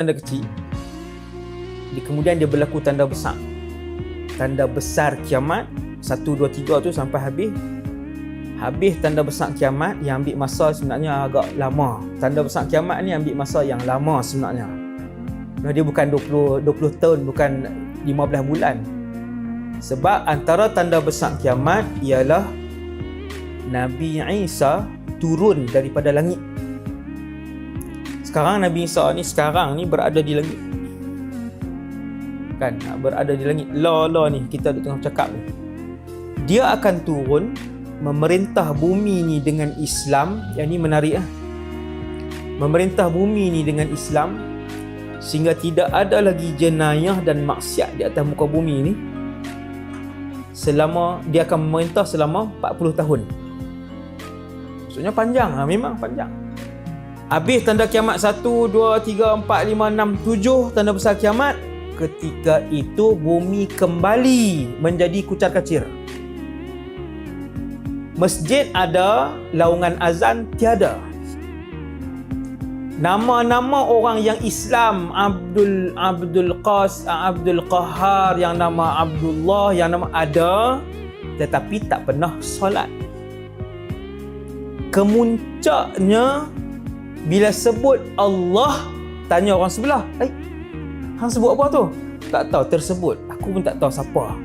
tanda kecil, kemudian dia berlaku tanda besar. Tanda besar kiamat 1, 2, 3 tu sampai habis tanda besar kiamat yang ambil masa sebenarnya agak lama. Tanda besar kiamat ni ambil masa yang lama sebenarnya. Dia bukan 20 tahun, bukan 15 bulan. Sebab antara tanda besar kiamat ialah Nabi Isa turun daripada langit. Sekarang Nabi Isa ni berada di langit. Kan, berada di langit. La ni kita tengah cakap ni. Dia akan turun memerintah bumi ni dengan Islam. Yang ni menarik lah. Memerintah bumi ni dengan Islam sehingga tidak ada lagi jenayah dan maksiat di atas muka bumi ni. Dia akan memerintah selama 40 tahun. Maksudnya panjang lah, memang panjang. Habis tanda kiamat 1, 2, 3, 4, 5, 6, 7 tanda besar kiamat. Ketika itu bumi kembali menjadi kucar kacir. Masjid ada, laungan azan tiada. Nama-nama orang yang Islam, Abdul Qahar, yang nama Abdullah, yang nama ada, tetapi tak pernah solat. Kemuncaknya bila sebut Allah, tanya orang sebelah, hang sebut apa tu? Tak tahu, tersebut. Aku pun tak tahu siapa.